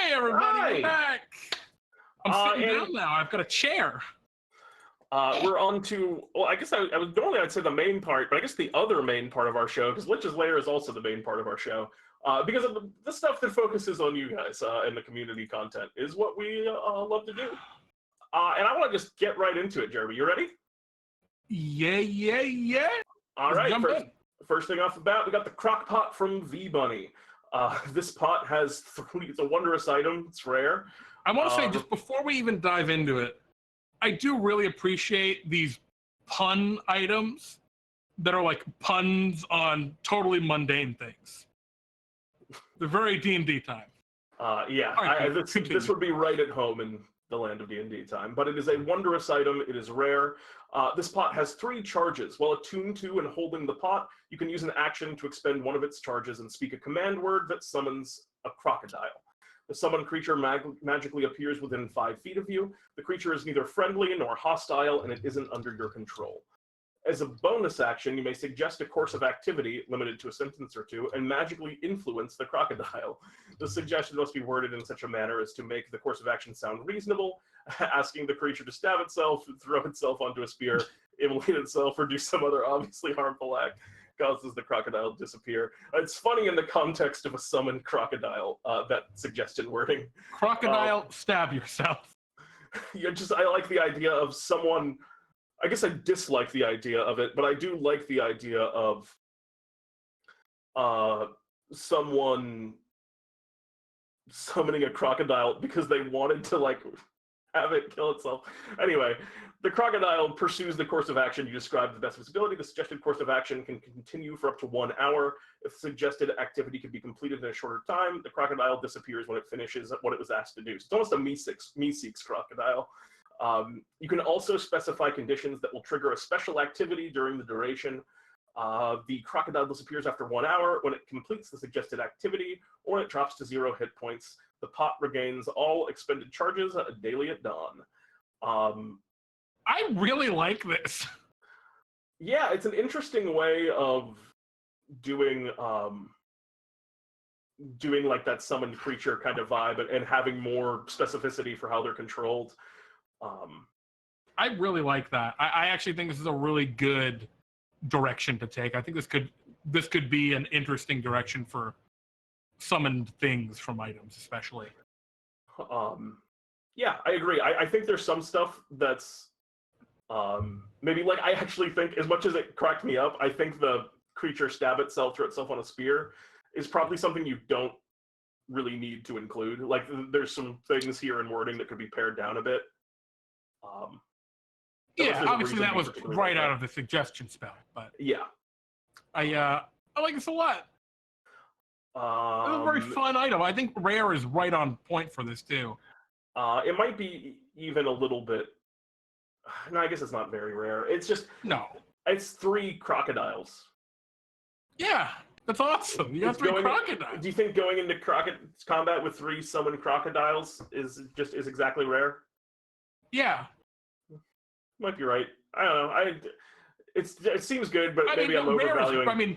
Hi, everybody. Hi. We're back. I'm sitting down now. I've got a chair. We're on to, well, I guess I was normally I'd say the main part, but I guess the other main part of our show, because Lich's Lair is also the main part of our show, because of the stuff that focuses on you guys and the community content is what we love to do. And I want to just get right into it, Jeremy. You ready? Yeah. All Let's right. jump in. First thing off the bat, we got the crock pot from V-Bunny. This pot has it's a wondrous item. It's rare. I want to say, just before we even dive into it, I do really appreciate these pun items that are like puns on totally mundane things. They're very D&D time. Yeah, Right, this would be right at home in the land of D&D time, but it is a wondrous item. It is rare. This pot has 3 charges. While attuned to and holding the pot, you can use an action to expend one of its charges and speak a command word that summons a crocodile. The summoned creature magically appears within 5 feet of you. The creature is neither friendly nor hostile, and it isn't under your control. As a bonus action, you may suggest a course of activity, limited to a sentence or 2, and magically influence the crocodile. The suggestion must be worded in such a manner as to make the course of action sound reasonable, asking the creature to stab itself, throw itself onto a spear, immolate itself, or do some other obviously harmful act causes the crocodile to disappear. It's funny in the context of a summoned crocodile, that suggested wording. Crocodile, stab yourself. I like the idea of someone... I guess I dislike the idea of it, but I do like the idea of someone summoning a crocodile because they wanted to, like, have it kill itself. Anyway, the crocodile pursues the course of action you described to the best of its ability. The suggested course of action can continue for up to 1 hour. If the suggested activity can be completed in a shorter time, the crocodile disappears when it finishes what it was asked to do. So it's almost a Meeseeks crocodile. You can also specify conditions that will trigger a special activity during the duration. The crocodile disappears after 1 hour when it completes the suggested activity, or when it drops to 0 hit points. The pot regains all expended charges daily at dawn. I really like this. Yeah, it's an interesting way of doing like that summoned creature kind of vibe and having more specificity for how they're controlled. I really like that. I actually think this is a really good direction to take. I think this could be an interesting direction for summoned things from items, especially. Yeah, I agree. I think there's some stuff that's maybe, like, I actually think, as much as it cracked me up, I think the creature stab itself, throw itself on a spear is probably something you don't really need to include. Like, there's some things here in wording that could be pared down a bit. Yeah, obviously that was right out of the suggestion spell, but yeah, I like this a lot. It's a very fun item. I think rare is right on point for this too. It might be even a little bit. No, I guess it's not very rare. It's just It's 3 crocodiles. Yeah, that's awesome. You got 3 crocodiles. Do you think going into combat with 3 summoned crocodiles is exactly rare? Yeah. Might be right. I don't know. It seems good, but maybe I'm overvaluing. I mean,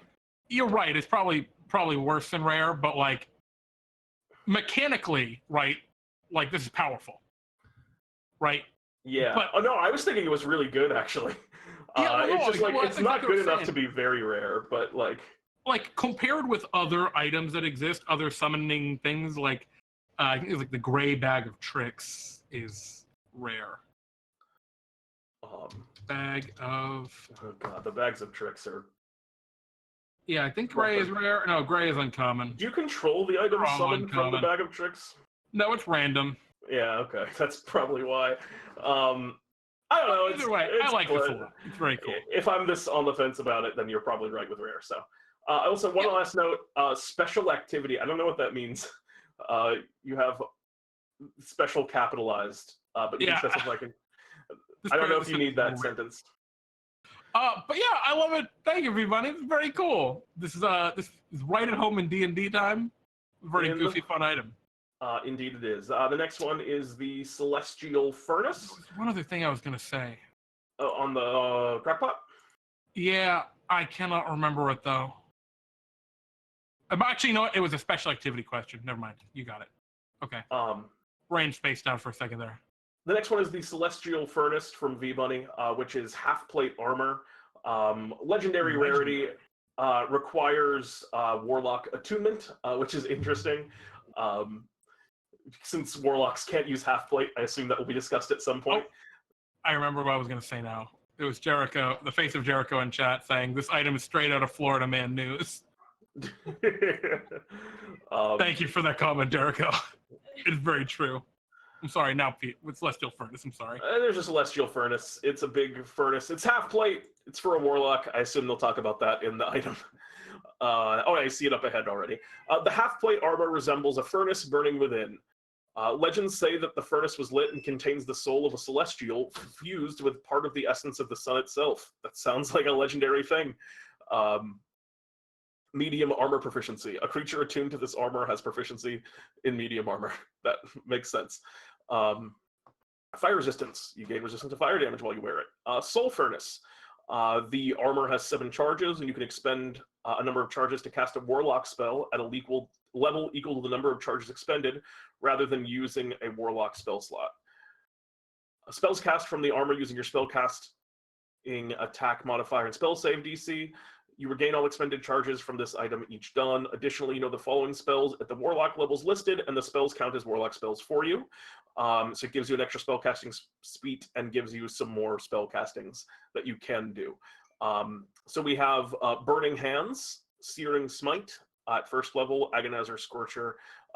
you're right. It's probably worse than rare, but like mechanically, right? Like, this is powerful, right? Yeah. But, no, I was thinking it was really good, actually. Yeah, it's just like it's not good enough to be very rare, but like compared with other items that exist, other summoning things, like I think it's like the gray bag of tricks is rare. Bag of... Oh god, the bags of tricks are... Yeah, I think gray is rare. No, gray is uncommon. Do you control the item summoned from the bag of tricks? No, it's random. Yeah, okay. That's probably why. I don't know. Either way, I like this a lot. It's very cool. If I'm this on the fence about it, then you're probably right with rare. So, also, one last note, special activity. I don't know what that means. You have special capitalized, but you can specify... I don't know if you need that sentence. But yeah, I love it. Thank you, everybody. It's very cool. This is right at home in D&D time. Very goofy, fun item. Indeed it is. The next one is the Celestial Furnace. There's one other thing I was going to say. On the crackpot? Yeah, I cannot remember it, though. Actually, you know what? It was a special activity question. Never mind. You got it. Okay. Um, Brain spaced out for a second there. the next one is the Celestial Furnace from V-Bunny, which is half-plate armor. Legendary rarity, requires Warlock attunement, which is interesting. Since Warlocks can't use half-plate, I assume that will be discussed at some point. I remember what I was going to say now. It was Jericho, the face of Jericho in chat, saying, "This item is straight out of Florida Man News." Thank you for that comment, Jericho. It's very true. I'm sorry, now Pete, with Celestial Furnace, I'm sorry. There's a Celestial Furnace. It's a big furnace. It's half-plate. It's for a Warlock. I assume they'll talk about that in the item. I see it up ahead already. The half-plate armor resembles a furnace burning within. Legends say that the furnace was lit and contains the soul of a celestial fused with part of the essence of the sun itself. That sounds like a legendary thing. Medium armor proficiency. A creature attuned to this armor has proficiency in medium armor. That makes sense. Fire resistance. You gain resistance to fire damage while you wear it. Soul Furnace. The armor has 7 charges, and you can expend a number of charges to cast a Warlock spell at a level equal to the number of charges expended, rather than using a Warlock spell slot. Spells cast from the armor using your spellcasting attack modifier and spell save DC. You regain all expended charges from this item each done. Additionally, you know the following spells at the Warlock levels listed, and the spells count as Warlock spells for you. So it gives you an extra spellcasting speed and gives you some more spellcastings that you can do. So we have Burning Hands, Searing Smite at first level, Agonizer Scorcher,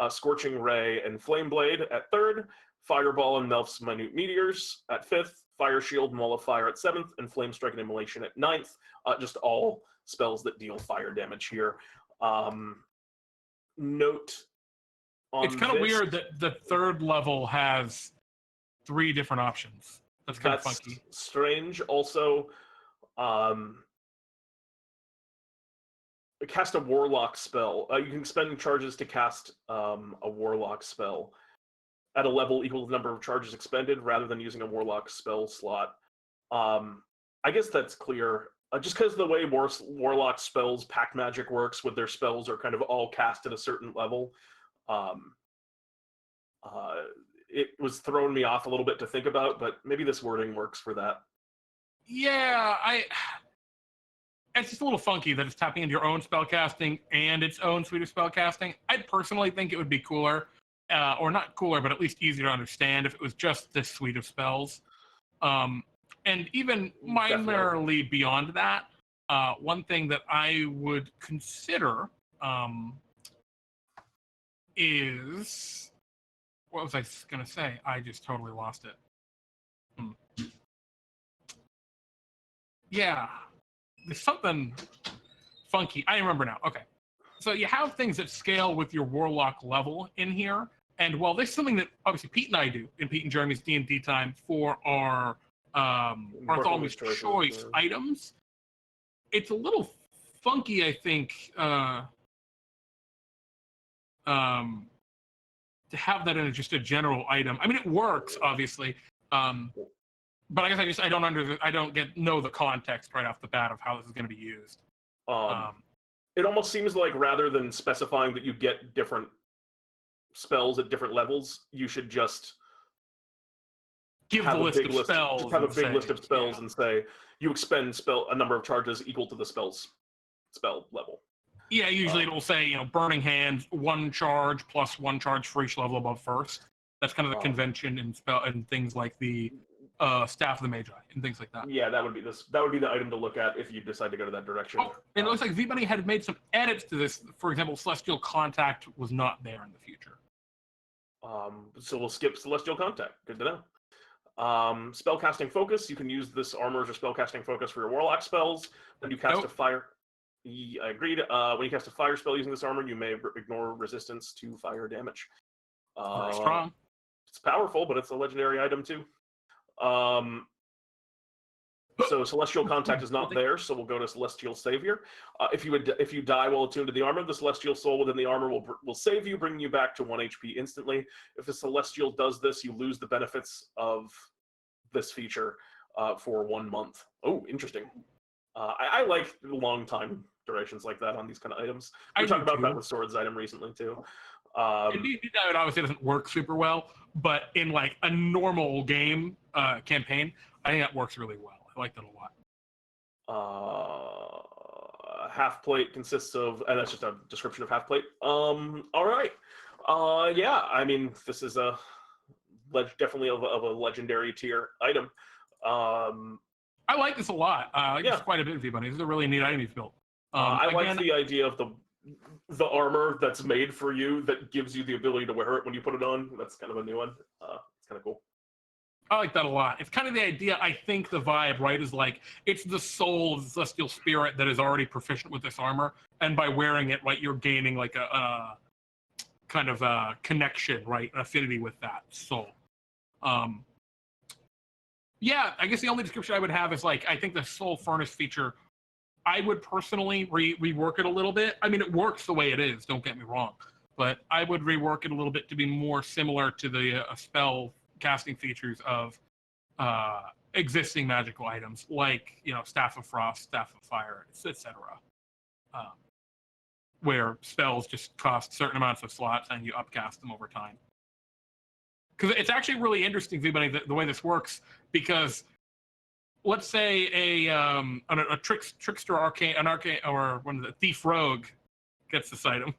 Scorching Ray, and Flame Blade at third, Fireball and Melf's Minute Meteors at fifth, Fire Shield, Maul of Fire at seventh, and Flame Strike and Immolation at ninth. Just all spells that deal fire damage here. Note on it's kind of weird that the third level has 3 different options. That's kind of funky. Strange. Also, cast a Warlock spell. You can spend charges to cast a Warlock spell at a level equal to the number of charges expended, rather than using a Warlock spell slot. I guess that's clear. Just because the way Warlock spells Pact Magic works, with their spells are kind of all cast at a certain level, it was throwing me off a little bit to think about, but maybe this wording works for that. Yeah, it's just a little funky that it's tapping into your own spellcasting and its own suite of spellcasting. I'd personally think it would be cooler, or not cooler, but at least easier to understand if it was just this suite of spells. And even minorly beyond that, one thing that I would consider is, what was I going to say? I just totally lost it. Yeah, there's something funky. I remember now. Okay. So you have things that scale with your Warlock level in here. And while this is something that obviously Pete and I do in Pete and Jeremy's D&D time for our Bartholomew's Choice items, it's a little funky, I think, to have that in just a general item. I mean, it works, obviously, but I guess I don't know the context right off the bat of how this is going to be used. It almost seems like, rather than specifying that you get different spells at different levels, you should just give the list of spells. Just have a big list of spells and say you expend a number of charges equal to the spell level. Yeah, usually it will say, Burning Hands, 1 charge plus 1 charge for each level above first. That's kind of the convention in spell and things like the Staff of the Magi and things like that. Yeah, that would be the item to look at if you decide to go to that direction. Oh, and it looks like V-Bunny had made some edits to this. For example, Celestial Contact was not there in the future. So we'll skip Celestial Contact. Good to know. Spellcasting Focus. You can use this armor as a spellcasting focus for your Warlock spells. When you cast a fire... I agreed. When you cast a fire spell using this armor, you may ignore resistance to fire damage. Very strong. It's powerful, but it's a legendary item too. So Celestial Contact is not there, so we'll go to Celestial Savior. If you die while attuned to the armor, the Celestial Soul within the armor will save you, bringing you back to 1 HP instantly. If the Celestial does this, you lose the benefits of this feature for 1 month. Oh, interesting. I like long time durations like that on these kind of items. I We talked do about that too. with Swords item recently too. D&D it obviously doesn't work super well, but in like a normal game campaign, I think that works really well. I like that a lot. Half plate consists of, and that's just a description of half plate. All right. Yeah, I mean, this is definitely of a legendary tier item. I like this a lot. I like Yeah. this quite a bit, V-Bunny. This is a really neat item you've built. I like Again, the idea of the armor that's made for you that gives you the ability to wear it when you put it on. That's kind of a new one. It's kind of cool. I like that a lot. It's kind of the idea, I think the vibe, right, is like, it's the soul of the celestial spirit that is already proficient with this armor, and by wearing it, right, you're gaining like a kind of a connection, right, an affinity with that soul. Yeah, I guess the only description I would have is like, I think the soul furnace feature, I would personally rework it a little bit. I mean, it works the way it is, don't get me wrong, but I would rework it a little bit to be more similar to the spell casting features of existing magical items, like, you know, Staff of Frost, Staff of Fire, etc. Where spells just cost certain amounts of slots and you upcast them over time. Because it's actually really interesting, V-Bunny, the way this works, because let's say a trickster arcane, or one of the thief rogue gets this item,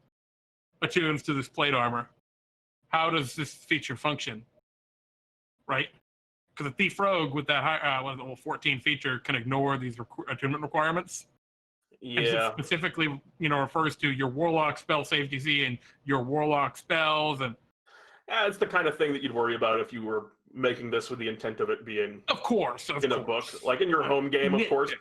attunes to this plate armor. How does this feature function? Right? Because a thief rogue with that high, 14 feature can ignore these attunement requirements. Yeah. And it specifically, you know, refers to your warlock spell save DC and your warlock spells, and Yeah, it's the kind of thing that you'd worry about if you were making this with the intent of it being of course in a book. Like in your home game, of course,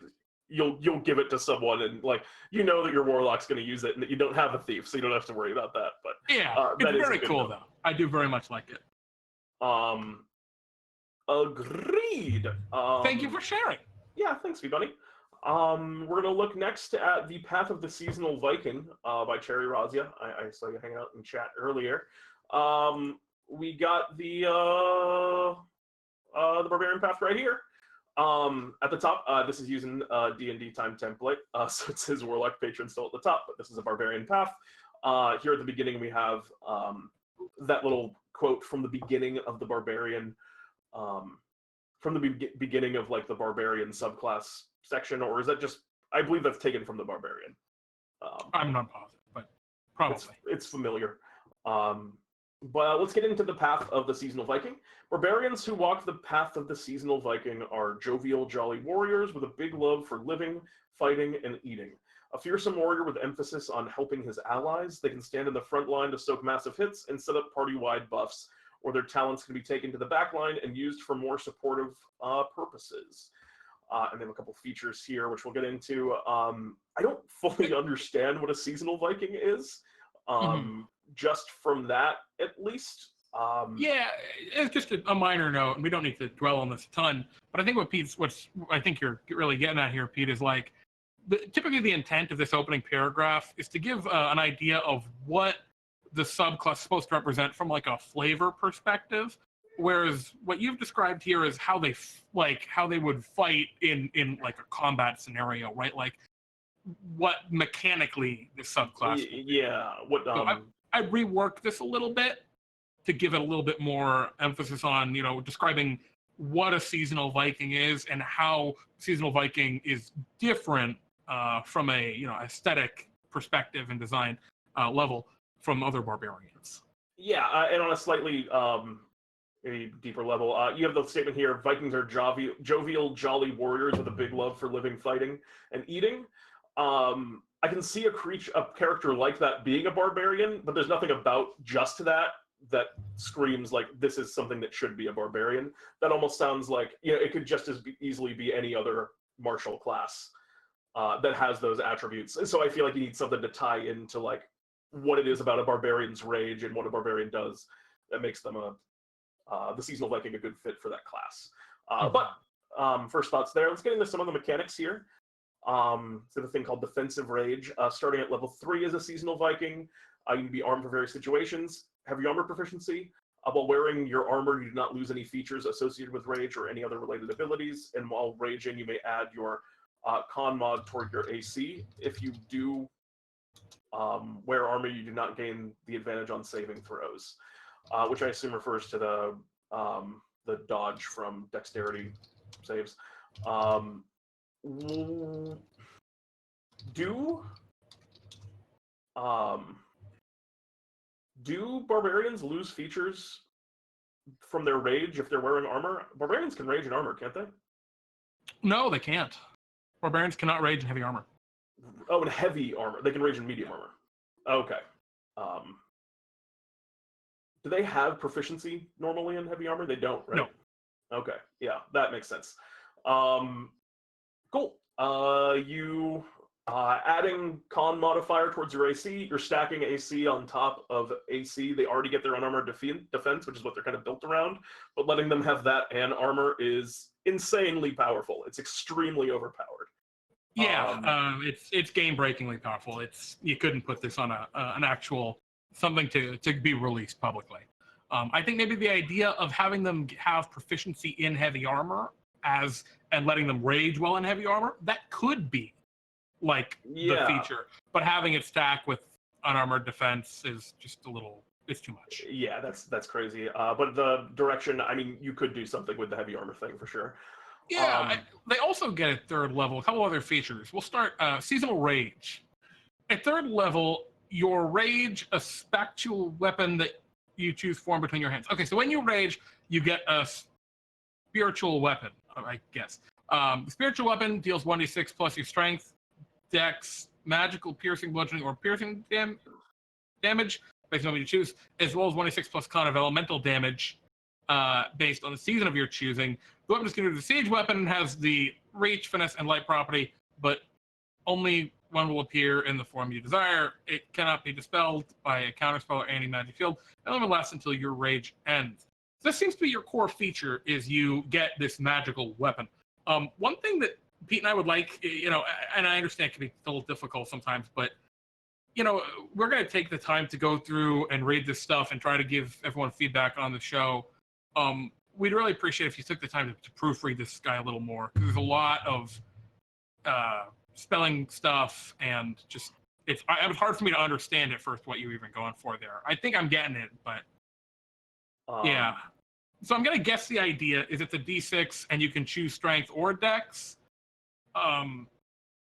you'll give it to someone, and like you know that your warlock's going to use it, and that you don't have a thief, so you don't have to worry about that. But yeah, that it's is very a good cool note. though. I do very much like it. Agreed. Thank you for sharing. Yeah, thanks, V-Bunny. We're gonna look next at the Path of the Seasonal Viking by Cherry Razia. I saw you hanging out in chat earlier. We got the Barbarian Path right here. At the top, this is using D&D time template, so it says Warlock Patron still at the top, but this is a Barbarian Path. Here at the beginning, we have that little quote from the beginning of the Barbarian, from the beginning of like the Barbarian subclass section, or is that just? I believe that's taken from the Barbarian. I'm not positive, but probably. It's familiar. But let's get into the Path of the Seasonal Viking. Barbarians who walk the Path of the Seasonal Viking are jovial, jolly warriors with a big love for living, fighting, and eating. A fearsome warrior with emphasis on helping his allies, they can stand in the front line to soak massive hits and set up party-wide buffs, or their talents can be taken to the back line and used for more supportive purposes. And they have a couple features here, which we'll get into. I don't fully understand what a Seasonal Viking is. Just from that, at least. Yeah, it's just a minor note, and we don't need to dwell on this a ton. But I think what I think you're really getting at here, Pete, is like typically the intent of this opening paragraph is to give an idea of what the subclass is supposed to represent from like a flavor perspective. Whereas what you've described here is how they how they would fight in like a combat scenario, right? Like what mechanically the subclass. Yeah. What? So I reworked this a little bit to give it a little bit more emphasis on, you know, describing what a seasonal Viking is and how seasonal Viking is different from a, you know, aesthetic perspective and design level from other barbarians. Yeah, and on a slightly maybe deeper level, you have the statement here: Vikings are jovial, jolly warriors with a big love for living, fighting, and eating. I can see a character like that being a barbarian, but there's nothing about just that screams like this is something that should be a barbarian. That almost sounds like, you know, it could just as easily be any other martial class that has those attributes. So I feel like you need something to tie into like what it is about a barbarian's rage and what a barbarian does that makes them the seasonal Viking a good fit for that class. But first thoughts there. Let's get into some of the mechanics here. So the thing called Defensive Rage. Starting at level 3 as a seasonal Viking, you can be armed for various situations. Have your armor proficiency. While wearing your armor, you do not lose any features associated with rage or any other related abilities. And while raging, you may add your con mod toward your AC. If you do wear armor, you do not gain the advantage on saving throws, which I assume refers to the dodge from dexterity saves. Do barbarians lose features from their rage if they're wearing armor? Barbarians can rage in armor, can't they? No, they can't. Barbarians cannot rage in heavy armor. Oh, in heavy armor. They can rage in medium armor. Okay. Do they have proficiency normally in heavy armor? They don't, right? No. Okay. Yeah, that makes sense. Cool. You adding con modifier towards your AC. You're stacking AC on top of AC. They already get their unarmored defense, which is what they're kind of built around. But letting them have that and armor is insanely powerful. It's extremely overpowered. Yeah, it's game-breakingly powerful. You couldn't put this on an actual something to be released publicly. I think maybe the idea of having them have proficiency in heavy armor and letting them rage well in heavy armor, that could be like the feature. But having it stack with unarmored defense is just it's too much. Yeah, that's crazy. But the direction, I mean, you could do something with the heavy armor thing for sure. Yeah, they also get at third level a couple other features. We'll start seasonal rage. At third level, your rage, a spectral weapon that you choose form between your hands. Okay, so when you rage, you get a spiritual weapon, I guess. The spiritual weapon deals 1d6 plus your strength, dex, magical, piercing, bludgeoning, or piercing damage, based on what you choose, as well as 1d6 plus con of elemental damage, based on the season of your choosing. The weapon is considered a siege weapon and has the reach, finesse, and light property, but only one will appear in the form you desire. It cannot be dispelled by a counterspell or anti-magic field, and only lasts until your rage ends. So this seems to be your core feature, is you get this magical weapon. One thing that Pete and I would like, and I understand it can be a little difficult sometimes, but we're going to take the time to go through and read this stuff and try to give everyone feedback on the show. We'd really appreciate if you took the time to proofread this guy a little more. There's a lot of spelling stuff, and just it was hard for me to understand at first what you were even going for there. I think I'm getting it, but yeah. So I'm gonna guess the idea is it's a D6 and you can choose strength or dex,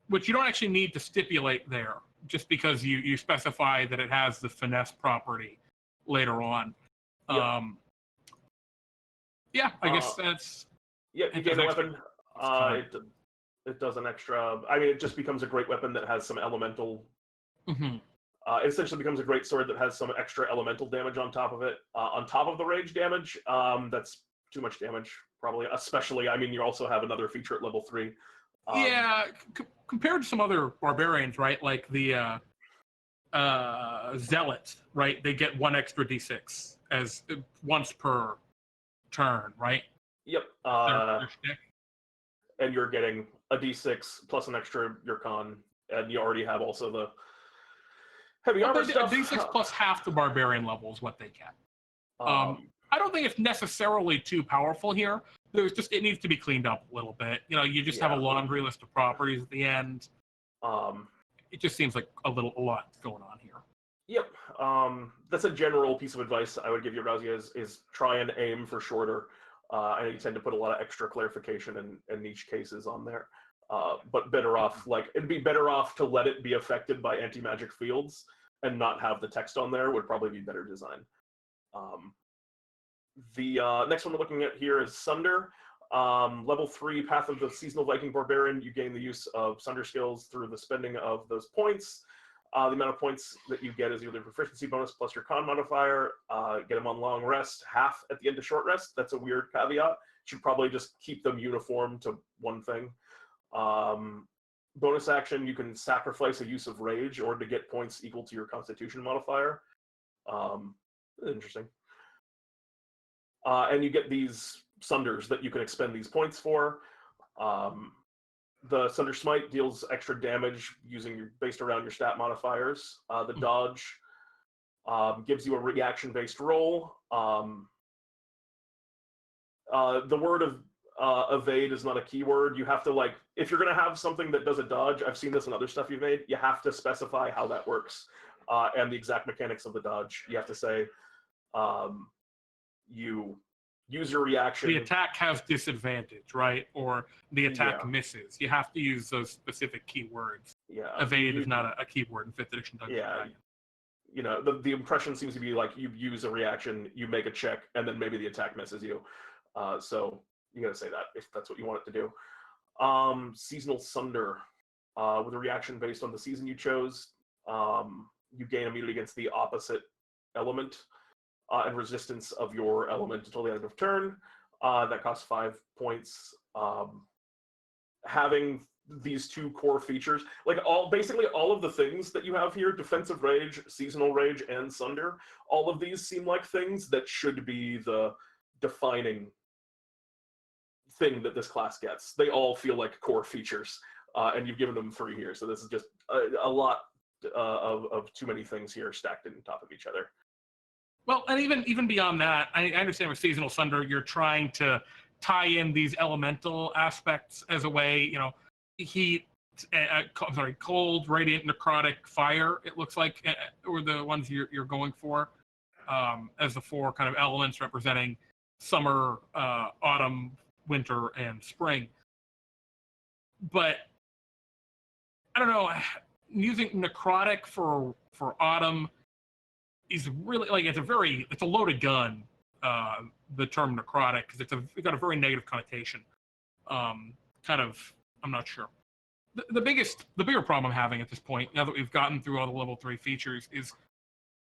which you don't actually need to stipulate there, just because you specify that it has the finesse property later on. Yeah, I guess that's... Yeah, you get a weapon. It does an extra... I mean, it just becomes a great weapon that has some elemental... Mm-hmm. It essentially becomes a great sword that has some extra elemental damage on top of it. On top of the rage damage, that's too much damage, probably. Especially, I mean, you also have another feature at level 3. Yeah, compared to some other barbarians, right? Like the Zealot, right? They get one extra D6 as once per turn, right? Yep. Their shtick. And you're getting a D6 plus an extra your con, and you already have also the heavy armor stuff. A D6 plus half the barbarian level is what they get. I don't think it's necessarily too powerful here. It needs to be cleaned up a little bit. You just have a laundry list of properties at the end. It just seems like a lot going on here. Yep. That's a general piece of advice I would give you, Rousey, is try and aim for shorter. I know you tend to put a lot of extra clarification and niche cases on there. But better off, it'd be better off to let it be affected by anti-magic fields and not have the text on there would probably be better design. The next one we're looking at here is Sunder. Level 3, Path of the Seasonal Viking Barbarian. You gain the use of Sunder skills through the spending of those points. The amount of points that you get is either proficiency bonus plus your con modifier. Get them on long rest, half at the end of short rest. That's a weird caveat. Should probably just keep them uniform to one thing. Bonus action, you can sacrifice a use of rage or to get points equal to your constitution modifier. Interesting. And you get these Sunders that you can expend these points for. The Sunder Smite deals extra damage based around your stat modifiers. The dodge gives you a reaction-based roll. The word of evade is not a keyword. You have to if you're going to have something that does a dodge, I've seen this in other stuff you've made, you have to specify how that works and the exact mechanics of the dodge. You have to say you use your reaction. The attack has disadvantage, right? Or the attack misses. You have to use those specific keywords. Yeah. Evade is not a keyword in 5th edition Dungeons and Dragons. You know, the impression seems to be like you use a reaction, you make a check, and then maybe the attack misses you. So you got to say that if that's what you want it to do. Seasonal Sunder, with a reaction based on the season you chose. You gain immunity against the opposite element and resistance of your element until the end of turn. That costs 5 points. Having these two core features, like basically all of the things that you have here, defensive rage, seasonal rage, and Sunder, all of these seem like things that should be the defining thing that this class gets. They all feel like core features, and you've given them 3 here, so this is just a lot of too many things here stacked on top of each other. Well, and even beyond that, I understand with Seasonal Sunder, you're trying to tie in these elemental aspects as a way, you know, heat, cold, radiant, necrotic, fire, it looks like, or the ones you're going for, as the 4 kind of elements representing summer, autumn, winter, and spring. But I don't know, using necrotic for autumn is really, like, it's a loaded gun, the term necrotic, because it's got a very negative connotation. I'm not sure. The bigger problem I'm having at this point, now that we've gotten through all the level 3 features, is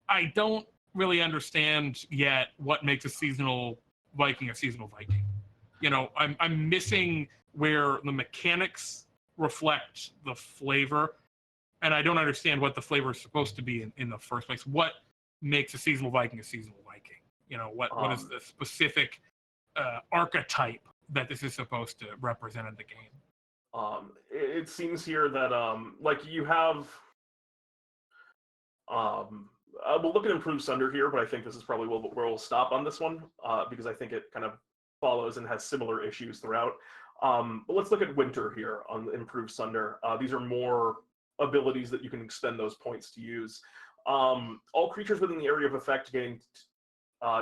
I don't really understand yet what makes a seasonal Viking a seasonal Viking. You know, I'm missing where the mechanics reflect the flavor, and I don't understand what the flavor is supposed to be in the first place. What makes a seasonal Viking a seasonal Viking? You know, what is the specific archetype that this is supposed to represent in the game? It seems here that like you have we'll look at Improved Sunder here, but I think this is probably where we'll stop on this one, because I think it kind of follows and has similar issues throughout. But let's look at Winter here on Improved Sunder. These are more abilities that you can expend those points to use. All creatures within the area of effect gain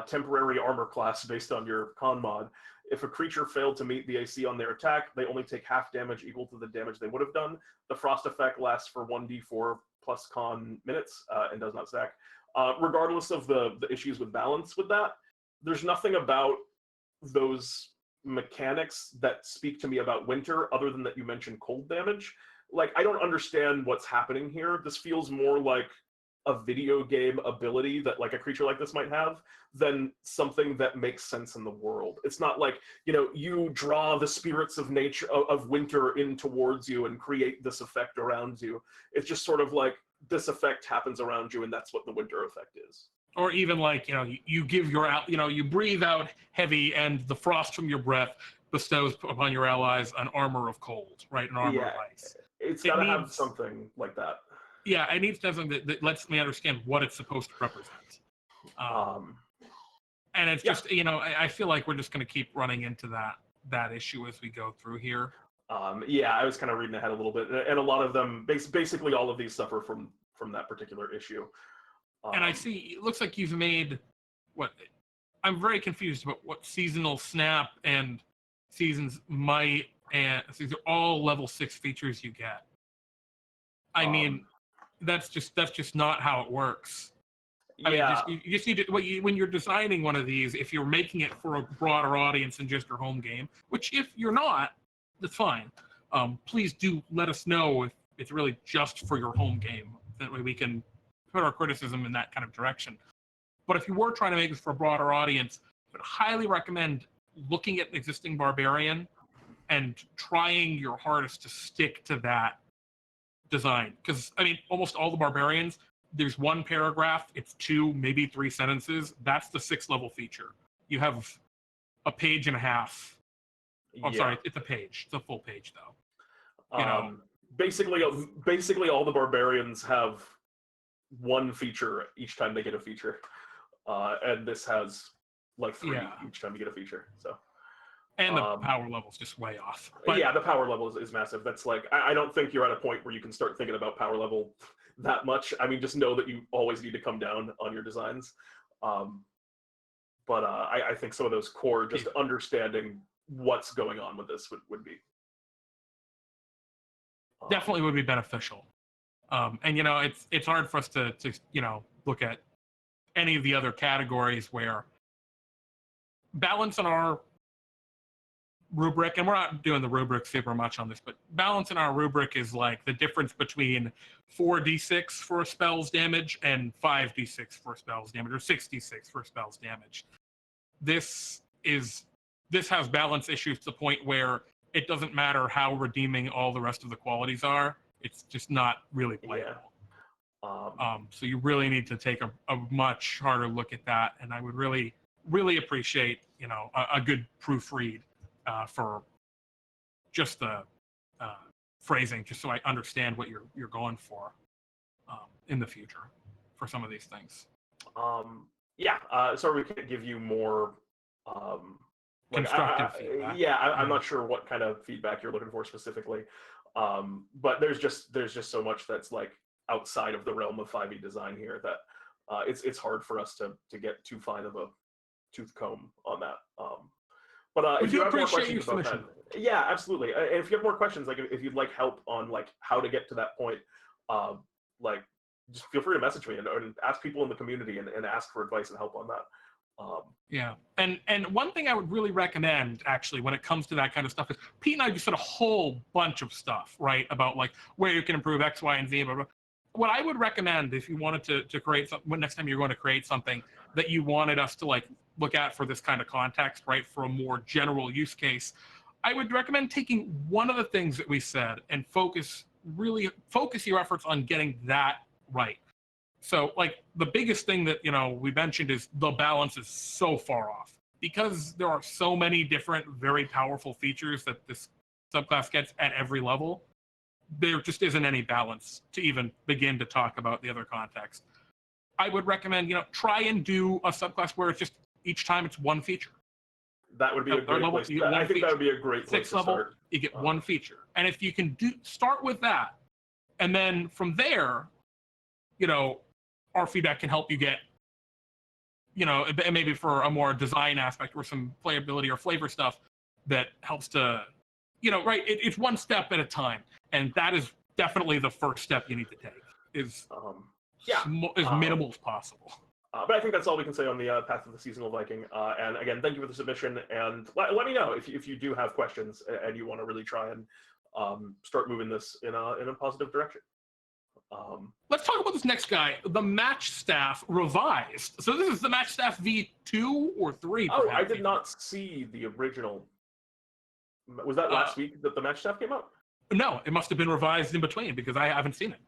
temporary armor class based on your con mod. If a creature failed to meet the AC on their attack, they only take half damage equal to the damage they would have done. The frost effect lasts for 1d4 plus con minutes and does not stack. Regardless of the issues with balance with that, there's nothing about those mechanics that speak to me about Winter other than that you mentioned cold damage. Like, I don't understand what's happening here. This feels more like a video game ability that like a creature like this might have than something that makes sense in the world. It's not like, you know, you draw the spirits of nature of winter in towards you and create this effect around you. It's just sort of like this effect happens around you and that's what the winter effect is. Or even like, you know, you give you breathe out heavy and the frost from your breath bestows upon your allies an armor of cold, right? An armor of ice. It's got to have something like that. Yeah, I need something that lets me understand what it's supposed to represent. And it's just, you know, I feel like we're just going to keep running into that issue as we go through here. I was kind of reading ahead a little bit, and a lot of them, basically all of these suffer from that particular issue. And I see, it looks like you've made, I'm very confused about what Seasonal Snap and Seasons Might, and these are all level 6 features you get. I mean, that's just not how it works. I mean, you just need to, when you're designing one of these, if you're making it for a broader audience than just your home game, which if you're not, that's fine. Please do let us know if it's really just for your home game. That way we can put our criticism in that kind of direction. But if you were trying to make this for a broader audience, I would highly recommend looking at an existing barbarian and trying your hardest to stick to that design. Because, I mean, almost all the barbarians, there's one paragraph, it's 2, maybe 3 sentences. That's the 6th level feature. You have a page and a half. Oh, I'm sorry, it's a page. It's a full page, though. You know, basically all the barbarians have one feature each time they get a feature, and this has like 3 each time you get a feature. So And the power level's just way off. But yeah, the power level is massive. That's like, I don't think you're at a point where you can start thinking about power level that much. I mean, just know that you always need to come down on your designs. But I think some of those core, just understanding what's going on with this would be. Definitely would be beneficial. And, you know, it's hard for us to, you know, look at any of the other categories where balance in our rubric, and we're not doing the rubric super much on this, but balance in our rubric is like the difference between 4d6 for spells damage and 5d6 for spells damage, or 6d6 for spells damage. This has balance issues to the point where it doesn't matter how redeeming all the rest of the qualities are. It's just not really playable. Yeah. So you really need to take a much harder look at that, and I would really, really appreciate, you know, a good proofread for just the phrasing, just so I understand what you're going for in the future for some of these things. Sorry we can't give you more constructive feedback. Yeah, I'm not sure what kind of feedback you're looking for specifically, but there's just so much that's like outside of the realm of 5e design here that it's hard for us to get too fine of a tooth comb on that. But if you have more questions about that, yeah, absolutely. And if you have more questions, like if you'd like help on like how to get to that point, like just feel free to message me and ask people in the community and ask for advice and help on that. Yeah, and one thing I would really recommend actually when it comes to that kind of stuff is Pete and I just said a whole bunch of stuff, right, about like where you can improve X, Y, and Z. Blah, blah. What I would recommend if you wanted to create something, next time you're going to create something that you wanted us to like look at for this kind of context, right, for a more general use case, I would recommend taking one of the things that we said and really focus your efforts on getting that right. So like the biggest thing that, you know, we mentioned is the balance is so far off because there are so many different, very powerful features that this subclass gets at every level. There just isn't any balance to even begin to talk about the other context. I would recommend, you know, try and do a subclass where it's just each time it's one feature. That would be a great place. I think that would be a great place to start. You get one feature. And if you can start with that, and then from there, you know, our feedback can help you get, you know, maybe for a more design aspect or some playability or flavor stuff that helps to, you know, right, it's one step at a time. And that is definitely the first step you need to take, is as minimal as possible. But I think that's all we can say on the Path of the Seasonal Viking. And again, thank you for the submission. And let me know if you do have questions and you want to really try and start moving this in a positive direction. Let's talk about this next guy, the Match Staff Revised. So this is the Match Staff V2 or 3. Oh, I did not see the original. Was that last week that the Match Staff came out? No, it must have been revised in between because I haven't seen it.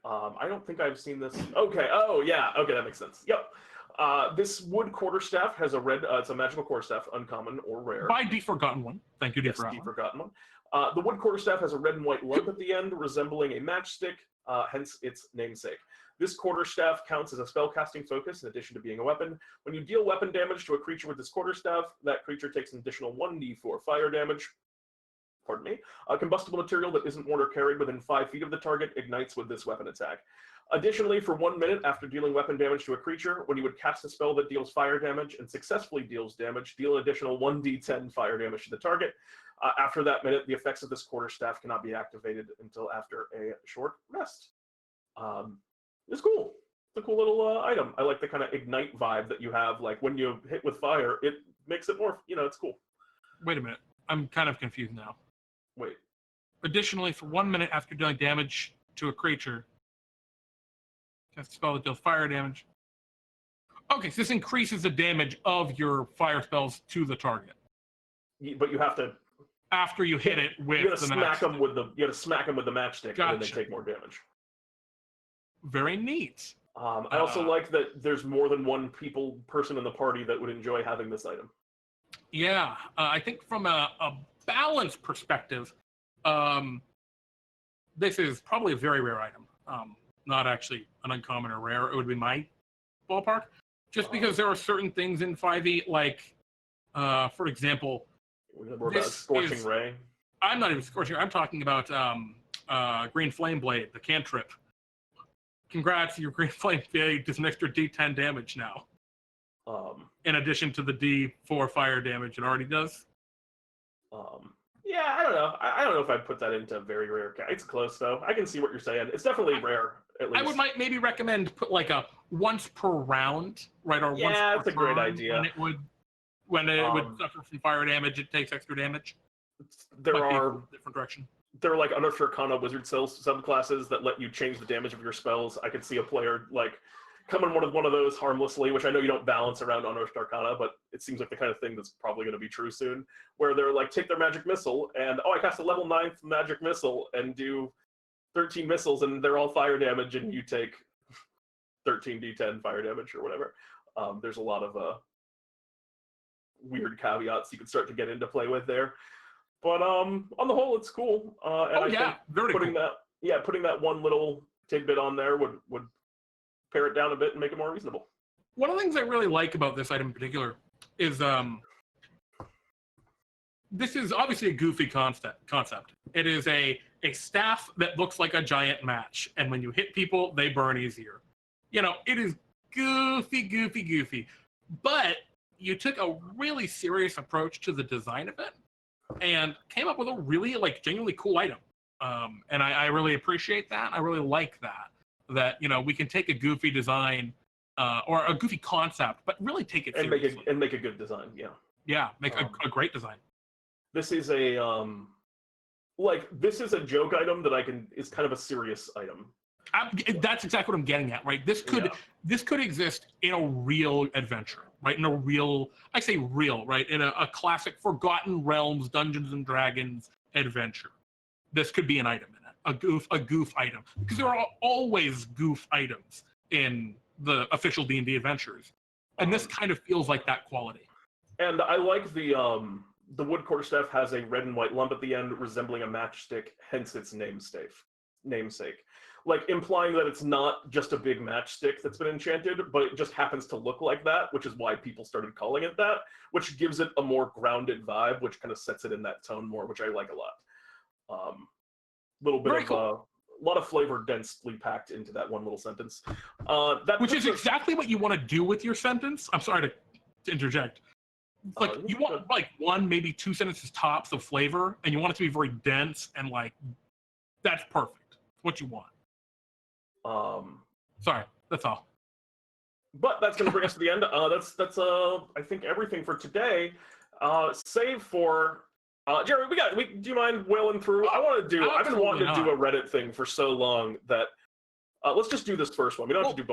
I don't think I've seen this. Okay. Oh, yeah. Okay, that makes sense. Yep. This wood quarterstaff has a red. It's a magical quarterstaff, uncommon or rare. By the Forgotten One. Thank you, yes, the Forgotten One. The wood quarterstaff has a red and white lump at the end, resembling a matchstick. Hence its namesake. This quarterstaff counts as a spellcasting focus in addition to being a weapon. When you deal weapon damage to a creature with this quarterstaff, that creature takes an additional 1d4 fire damage. Pardon me. A combustible material that isn't worn or carried within 5 feet of the target ignites with this weapon attack. Additionally, for 1 minute after dealing weapon damage to a creature, when you would cast a spell that deals fire damage and successfully deals damage, deal an additional 1d10 fire damage to the target. After that minute, the effects of this quarterstaff cannot be activated until after a short rest. It's cool. It's a cool little item. I like the kind of ignite vibe that you have. Like when you hit with fire, it makes it more, you know, it's cool. Wait a minute. I'm kind of confused now. Wait. Additionally, for 1 minute after dealing damage to a creature, cast a spell that deals fire damage. Okay, so this increases the damage of your fire spells to the target. But you have to. After you hit it with you gotta smack them with the. You got to smack them with the matchstick, gotcha. And then they take more damage. Very neat. I also like that there's more than one person in the party that would enjoy having this item. Yeah, I think from a balance perspective, this is probably a very rare item. Not actually an uncommon or rare. It would be my ballpark. Just because there are certain things in 5e, like, for example, We're about This Scorching is- Ray. I'm not even scorching. I'm talking about Green Flame Blade, the cantrip. Congrats, your Green Flame Blade does an extra D10 damage now, in addition to the D4 fire damage it already does. Yeah, I don't know. I don't know if I'd put that into very rare. It's close though. I can see what you're saying. It's definitely rare. At least I would maybe recommend put like a once per round, right? Or Yeah, once per that's a great turn idea. When it would suffer from fire damage, it takes extra damage. There Might be a are different direction. there are like Unearthed Arcana wizard subclasses that let you change the damage of your spells. I could see a player like coming one of those harmlessly, which I know you don't balance around Unearthed Arcana, but it seems like the kind of thing that's probably going to be true soon, where they're like, take their magic missile and I cast a level 9th magic missile and do 13 missiles and they're all fire damage and you take 13 d10 fire damage or whatever. There's a lot of weird caveats you can start to get into play with there. But on the whole, it's cool. And I think very putting cool. putting that one little tidbit on there would pare it down a bit and make it more reasonable. One of the things I really like about this item in particular is this is obviously a goofy concept. It is a staff that looks like a giant match, and when you hit people, they burn easier. You know, it is goofy. But you took a really serious approach to the design of it and came up with a really genuinely cool item. And I really appreciate that. I really like that, you know, we can take a goofy design or a goofy concept, but really take it seriously. Make a good design. Yeah, make a great design. This is a this is a joke item that is kind of a serious item. That's exactly what I'm getting at, right? This could exist in a real adventure, right? In a real, I say real, right? In a classic Forgotten Realms Dungeons and Dragons adventure. This could be an item in it, a goof item, because there are always goof items in the official D&D adventures, and this kind of feels like that quality. And I like the wood quarterstaff has a red and white lump at the end, resembling a matchstick, hence its namesake. Like implying that it's not just a big matchstick that's been enchanted, but it just happens to look like that, which is why people started calling it that, which gives it a more grounded vibe, which kind of sets it in that tone more, which I like a lot. Little bit Very of cool. a lot of flavor densely packed into that one little sentence. Which is exactly what you want to do with your sentence. I'm sorry to interject. Like you want like one, maybe two sentences tops of flavor, and you want it to be very dense and that's perfect. What you want. Sorry, that's all. But that's going to bring us to the end. That's I think everything for today. Save for Jerry. Do you mind wailing through? I've been wanting to do a Reddit thing for so long that let's just do this first one. We don't have to do both.